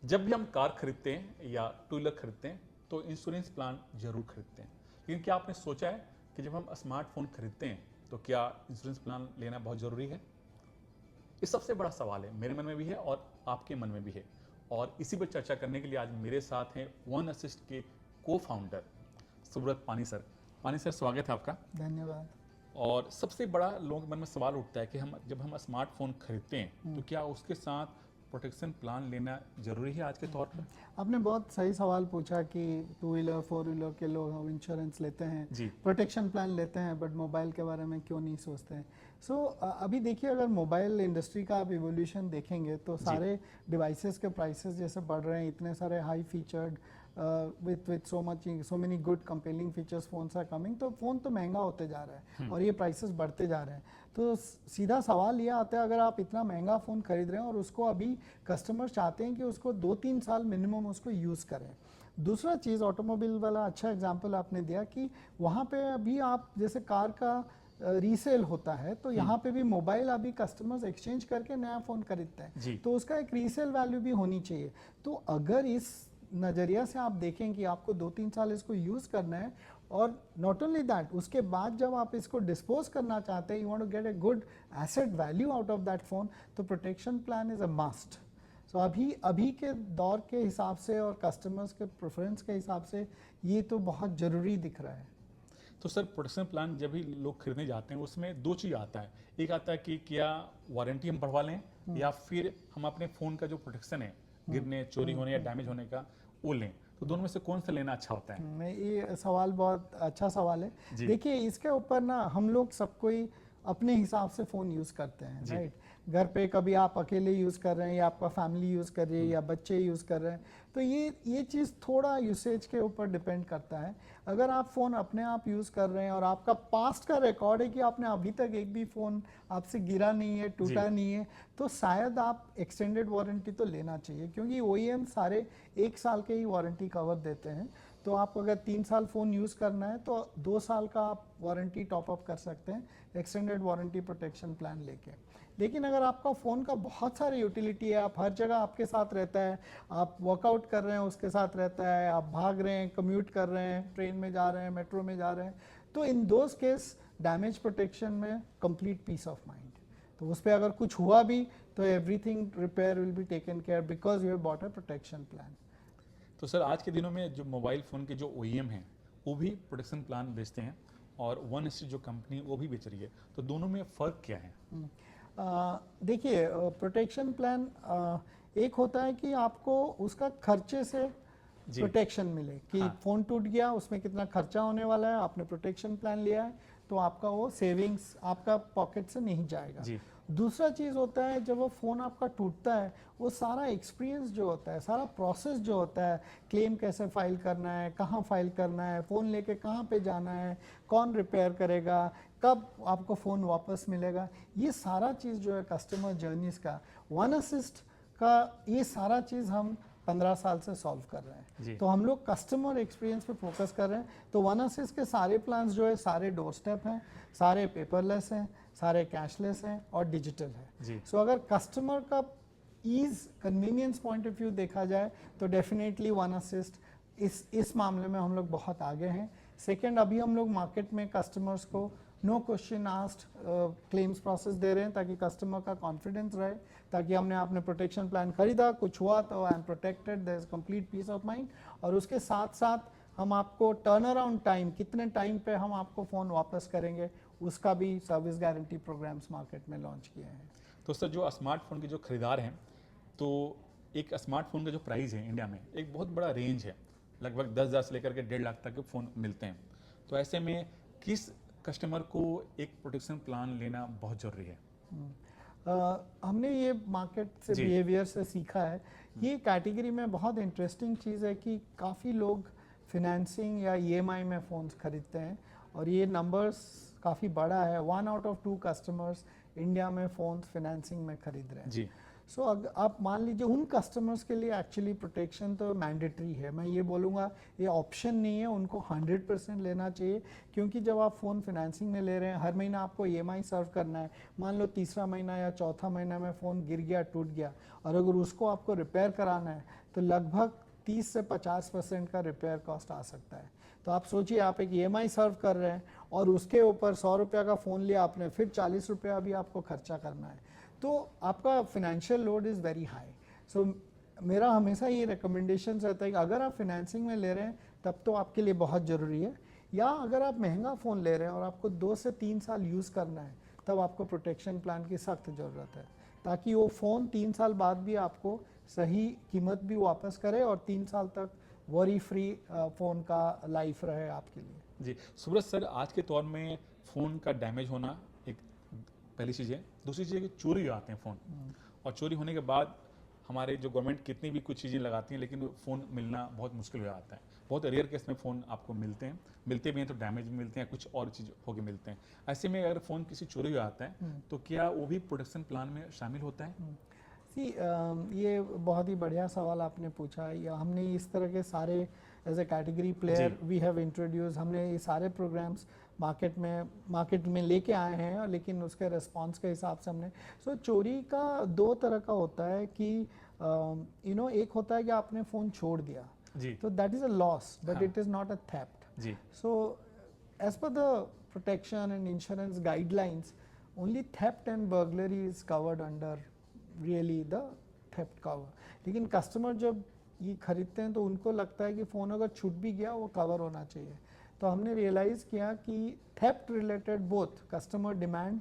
जब भी हम कार खरीदते हैं या टू व्हीलर खरीदते हैं तो इंश्योरेंस प्लान जरूर खरीदते हैं। लेकिन क्या आपने सोचा है कि जब हम स्मार्टफोन खरीदते हैं तो क्या इंश्योरेंस प्लान लेना बहुत ज़रूरी है? ये सबसे बड़ा सवाल है, मेरे मन में भी है और आपके मन में भी है। और इसी पर चर्चा करने के लिए आज मेरे साथ हैं वन असिस्ट के को फाउंडर सुब्रत पानी सर। पानी सर, स्वागत है आपका। धन्यवाद। और सबसे बड़ा लोगों के मन में सवाल उठता है कि जब हम स्मार्टफोन खरीदते हैं तो क्या उसके साथ प्रोटेक्शन प्लान लेना जरूरी है आज के तौर पर? आपने बहुत सही सवाल पूछा कि टू व्हीलर फोर व्हीलर के लोग इंश्योरेंस लेते हैं, जी। प्रोटेक्शन प्लान लेते हैं, बट मोबाइल के बारे में क्यों नहीं सोचते हैं। अभी देखिए, अगर मोबाइल इंडस्ट्री का आप इवोल्यूशन देखेंगे तो सारे डिवाइसेस के प्राइसेस जैसे बढ़ रहे हैं, इतने सारे high featured with so many good compelling features phones are coming, तो फ़ोन तो महंगा होते जा रहा है और ये प्राइसेस बढ़ते जा रहे हैं। तो सीधा सवाल ये आता है, अगर आप इतना महंगा फ़ोन खरीद रहे हैं और उसको अभी कस्टमर चाहते हैं कि उसको 2-3 साल मिनिमम उसको यूज़ करें। दूसरा चीज़, ऑटोमोबाइल वाला अच्छा एग्जाम्पल आपने दिया कि वहाँ पे अभी आप जैसे कार का रीसेल होता है, तो यहाँ पे भी मोबाइल अभी कस्टमर्स एक्सचेंज करके नया फ़ोन खरीदते हैं, तो उसका एक रीसेल वैल्यू भी होनी चाहिए। तो अगर इस नज़रिया से आप देखें कि आपको 2-3 साल इसको यूज़ करना है और नॉट ओनली दैट, उसके बाद जब आप इसको डिस्पोज करना चाहते हैं, you want to get a good asset value out of that phone, तो protection plan is a must. So अभी के दौर के हिसाब से और कस्टमर्स के प्रेफरेंस के हिसाब से ये तो बहुत ज़रूरी दिख रहा है। तो सर, प्रोटेक्शन प्लान जब भी लोग खरीदने जाते हैं उसमें दो चीज़ आता है। एक आता है कि क्या वारंटी हम बढ़वा लें या फिर हम अपने फ़ोन का जो प्रोटेक्शन है गिरने, चोरी होने या डैमेज होने का, वो लें। तो दोनों में से कौन सा लेना अच्छा होता है? ये सवाल बहुत अच्छा सवाल है। देखिए, इसके ऊपर ना हम लोग सब कोई अपने हिसाब से फ़ोन यूज़ करते हैं, राइट। घर पे कभी आप अकेले यूज़ कर रहे हैं या आपका फैमिली यूज़ कर रही है या बच्चे यूज़ कर रहे हैं, तो ये चीज़ थोड़ा यूसेज के ऊपर डिपेंड करता है। अगर आप फ़ोन अपने आप यूज़ कर रहे हैं और आपका पास्ट का रिकॉर्ड है कि आपने अभी तक एक भी फ़ोन आपसे गिरा नहीं है, टूटा नहीं है, तो शायद आप एक्सटेंडेड वारंटी तो लेना चाहिए, क्योंकि OEM सारे 1 साल के ही वारंटी कवर देते हैं। तो आप अगर 3 साल फ़ोन यूज़ करना है तो 2 साल का आप वारंटी टॉप अप कर सकते हैं एक्सटेंडेड वारंटी प्रोटेक्शन प्लान लेके। लेकिन अगर आपका फ़ोन का बहुत सारे यूटिलिटी है, आप हर जगह आपके साथ रहता है, आप वर्कआउट कर रहे हैं उसके साथ रहता है, आप भाग रहे हैं, कम्यूट कर रहे हैं, ट्रेन में जा रहे हैं, मेट्रो में जा रहे हैं, तो in those case damage protection में कंप्लीट पीस ऑफ माइंड। तो उस पर अगर कुछ हुआ भी तो everything repair will be taken care because you have bought a protection plan. तो सर, आज के दिनों में जो मोबाइल फ़ोन के जो OEM हैं वो भी प्रोटेक्शन प्लान बेचते हैं और वन एस जो कंपनी वो भी बेच रही है, तो दोनों में फ़र्क क्या है? देखिए, प्रोटेक्शन प्लान एक होता है कि आपको उसका खर्चे से प्रोटेक्शन मिले कि फ़ोन टूट गया, उसमें कितना खर्चा होने वाला है, आपने प्रोटेक्शन प्लान लिया है तो आपका वो सेविंग्स आपका पॉकेट से नहीं जाएगा। दूसरा चीज़ होता है, जब वो फ़ोन आपका टूटता है, वो सारा एक्सपीरियंस जो होता है, सारा प्रोसेस जो होता है, क्लेम कैसे फाइल करना है, कहाँ फाइल करना है, फ़ोन लेके कहाँ पे जाना है, कौन रिपेयर करेगा, कब आपको फ़ोन वापस मिलेगा, ये सारा चीज़ जो है कस्टमर जर्नीज़ का, वन असिस्ट का ये सारा चीज़ हम 15 साल से सॉल्व कर रहे हैं। तो हम लोग कस्टमर एक्सपीरियंस पे फोकस कर रहे हैं। तो वन असिस्ट के सारे प्लान्स जो है सारे डोर स्टेप हैं, सारे पेपरलेस हैं, सारे कैशलेस हैं और डिजिटल है। सो अगर कस्टमर का ease convenience point of view देखा जाए तो डेफिनेटली वन असिस्ट इस मामले में हम लोग बहुत आगे हैं। सेकेंड, अभी हम लोग मार्केट में कस्टमर्स को no question asked claims process दे रहे हैं ताकि कस्टमर का कॉन्फिडेंस रहे, ताकि हमने आपने प्रोटेक्शन प्लान खरीदा, कुछ हुआ तो I am protected, there is complete peace of mind. और उसके साथ साथ हम आपको टर्न अराउंड टाइम, कितने टाइम पे हम आपको फ़ोन वापस करेंगे, उसका भी सर्विस गारंटी प्रोग्राम्स मार्केट में लॉन्च किए हैं। तो सर, जो स्मार्टफोन के जो खरीदार हैं, तो एक स्मार्टफोन का जो प्राइस है इंडिया में एक बहुत बड़ा रेंज है, लगभग 10,000 से लेकर के 1.5 लाख तक के फ़ोन मिलते हैं। तो ऐसे में किस कस्टमर को एक प्रोटेक्शन प्लान लेना बहुत ज़रूरी है? हमने ये मार्केट से बिहेवियर से सीखा है, ये कैटेगरी में बहुत इंटरेस्टिंग चीज़ है कि काफ़ी लोग फिनेंसिंग या EMI में फ़ोन्स खरीदते हैं और ये नंबर्स काफ़ी बड़ा है। 1 आउट ऑफ 2 कस्टमर्स इंडिया में फ़ोन्स फिनेंसिंग में खरीद रहे हैं। सो आप मान लीजिए उन कस्टमर्स के लिए एक्चुअली प्रोटेक्शन तो मैंडेटरी है, मैं ये बोलूँगा ये ऑप्शन नहीं है, उनको 100% लेना चाहिए। क्योंकि जब आप फ़ोन फाइनेंसिंग में ले रहे हैं, हर महीना आपको EMI सर्व करना है। मान लो तीसरा महीना या चौथा महीना में फ़ोन गिर गया, टूट गया, और अगर उसको आपको रिपेयर कराना है तो लगभग 30 से 50% का रिपेयर कॉस्ट आ सकता है। तो आप सोचिए, आप एक EMI सर्व कर रहे हैं और उसके ऊपर 100 रुपये का फ़ोन लिया आपने, फिर 40 रुपया भी आपको खर्चा करना है, तो आपका financial load is very high. So मेरा हमेशा ये रिकमेंडेशन रहता है कि अगर आप फाइनेंसिंग में ले रहे हैं तब तो आपके लिए बहुत ज़रूरी है, या अगर आप महंगा फ़ोन ले रहे हैं और आपको 2 से 3 साल यूज़ करना है तब आपको प्रोटेक्शन प्लान की सख्त ज़रूरत है, ताकि वो फ़ोन 3 साल बाद भी आपको सही कीमत भी वापस करे और 3 साल तक वरी फ्री फ़ोन का लाइफ रहे आपके लिए। जी सुब्रत सर, आज के दौर में फ़ोन का डैमेज होना एक पहली चीज़ है। दूसरी चीज़ है कि चोरी हो जाते हैं फ़ोन, और चोरी होने के बाद हमारे जो गवर्नमेंट कितनी भी कुछ चीज़ें लगाती हैं, लेकिन फ़ोन मिलना बहुत मुश्किल हो जाता है। बहुत रेयर केस में फ़ोन आपको मिलते हैं, मिलते भी हैं तो डैमेज भी मिलते हैं, कुछ और चीज़ होके मिलते हैं। ऐसे में अगर फ़ोन किसी चोरी हो जाता है तो क्या वो भी प्रोटेक्शन प्लान में शामिल होता है? ये बहुत ही बढ़िया सवाल आपने पूछा। या हमने इस तरह के सारे as a category player we have introduce, हमने ये सारे प्रोग्राम्स मार्केट में लेके आए हैं, लेकिन उसके रिस्पांस के हिसाब से हमने चोरी का 2 तरह का होता है कि एक होता है कि आपने फ़ोन छोड़ दिया जी, तो that is a loss, but हाँ। It is not a theft. जी, So, as per the protection and insurance guidelines, only theft and burglary is covered under really the theft cover. लेकिन कस्टमर जब ये खरीदते हैं तो उनको लगता है कि फ़ोन अगर छूट भी गया वो कवर होना चाहिए। तो हमने रियलाइज़ किया कि theft related both customer demand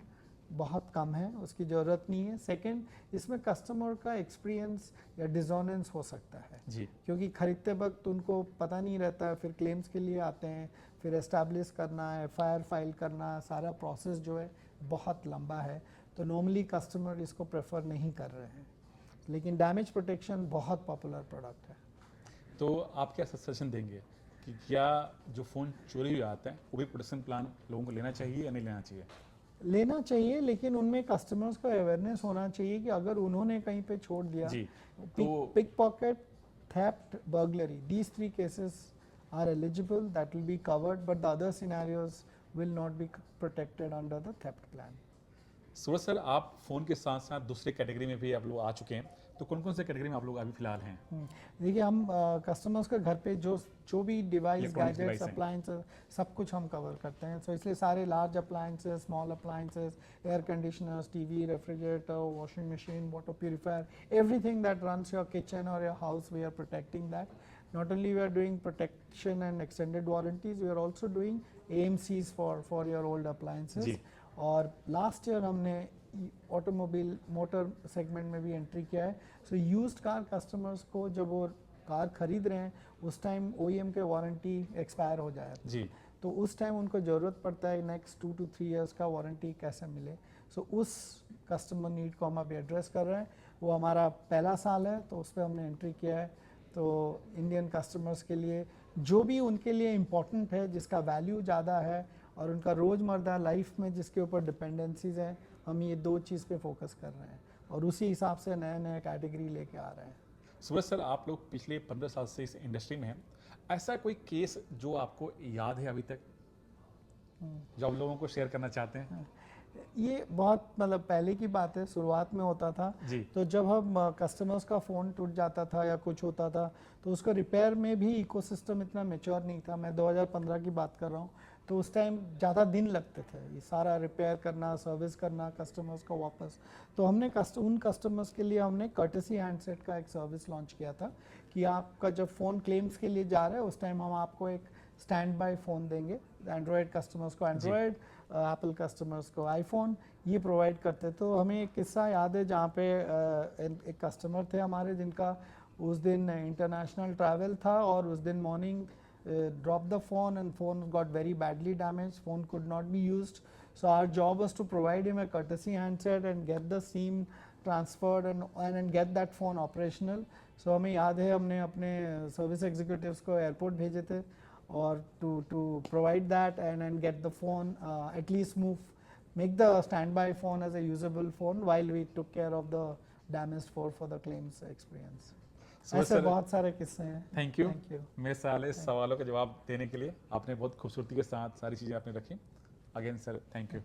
बहुत कम है, उसकी ज़रूरत नहीं है। सेकंड, इसमें कस्टमर का एक्सपीरियंस या डिसोनेंस हो सकता है, जी, क्योंकि खरीदते वक्त उनको पता नहीं रहता है, फिर क्लेम्स के लिए आते हैं, फिर एस्टैब्लिश करना, FIR फाइल करना, सारा प्रोसेस जो है बहुत लंबा है। तो नॉर्मली कस्टमर इसको प्रेफर नहीं कर रहे हैं, लेकिन डैमेज प्रोटेक्शन बहुत पॉपुलर प्रोडक्ट है। तो आप क्या सजेशन देंगे कि क्या जो फ़ोन चोरी हो जाता है वो भी प्रोटेक्शन प्लान लोगों को लेना चाहिए या नहीं लेना चाहिए? लेना चाहिए, लेकिन उनमें कस्टमर्स का अवेयरनेस होना चाहिए कि अगर उन्होंने कहीं पे छोड़ दिया, जी, pick pocket, theft, burglary, these 3 cases are eligible, that will be covered, but the other scenarios will not be protected under the theft plan. Suraj sir, आप फ़ोन के साथ साथ दूसरे कैटेगरी में भी आप लोग आ चुके हैं, तो कौन कौन से कैटेगरी में आप लोग अभी फिलहाल हैं? देखिए, हम कस्टमर्स के घर पे जो भी डिवाइस, Electronics गैजेट्स, device हैं। अप्लायंसेस, सब कुछ हम कवर करते हैं। सो इसलिए सारे large appliances, small appliances, air conditioners, TV, refrigerator, washing machine, water purifier, everything that runs your kitchen or your house, we are protecting that. Not only we are doing protection and extended warranties, we are also doing AMCs for your old appliances. जी, और last year हमने automobile motor segment में भी entry किया है। सो used car customers को जब वो car खरीद रहे हैं उस टाइम OEM के वारंटी एक्सपायर हो जाए, जी, तो उस टाइम उनको ज़रूरत पड़ता है नेक्स्ट 2 to 3 इयर्स का वारंटी कैसे मिले। सो उस कस्टमर नीड को हम अभी एड्रेस कर रहे हैं। वो हमारा पहला साल है तो उस पर हमने एंट्री किया है। तो इंडियन कस्टमर्स के लिए जो भी उनके लिए इम्पोर्टेंट है, जिसका वैल्यू ज़्यादा है और उनका रोज़मर्रा लाइफ में जिसके ऊपर डिपेंडेंसीज हैं, हम ये 2 चीज़ पे फोकस कर रहे हैं और उसी हिसाब से नए नए कैटेगरी लेके आ रहे हैं। सूरज सर, आप लोग पिछले 15 साल से इस इंडस्ट्री में हैं, ऐसा कोई केस जो आपको याद है अभी तक, जो आप लोगों को शेयर करना चाहते हैं? ये बहुत मतलब पहले की बात है, शुरुआत में होता था। जी, तो जब हम कस्टमर्स का फ़ोन टूट जाता था या कुछ होता था तो उसका रिपेयर में भी इकोसिस्टम इतना मैच्योर नहीं था। मैं 2015 की बात कर रहा हूँ, तो उस टाइम ज़्यादा दिन लगते थे ये सारा रिपेयर करना, सर्विस करना, कस्टमर्स को वापस। तो हमने उन कस्टमर्स के लिए हमने कर्टेसी हैंडसेट का एक सर्विस लॉन्च किया था कि आपका जब फ़ोन क्लेम्स के लिए जा रहा है उस टाइम हम आपको एक स्टैंड बाय फ़ोन देंगे। एंड्रॉयड कस्टमर्स को एंड्रॉयड, एप्पल कस्टमर्स को आईफोन, ये प्रोवाइड करते। तो हमें एक किस्सा याद है जहाँ पे एक कस्टमर थे हमारे जिनका उस दिन इंटरनेशनल ट्रैवल था और उस दिन morning drop the phone and phone got very badly damage, phone could not be used. So our job was to provide him a courtesy handset and get the SIM transferred and get that phone operational. So हमें याद है हमने अपने service executives को airport भेजे थे or to provide that and get the phone at least make the standby phone as a usable phone while we took care of the damage for the claims experience. So, ऐसे sir, बहुत सारे किस्से हैं। Thank you thank you. मेरे सारे सवालों का जवाब देने के लिए। आपने बहुत खूबसूरती के साथ सारी चीज़ें आपने रखी। Again sir, thank you.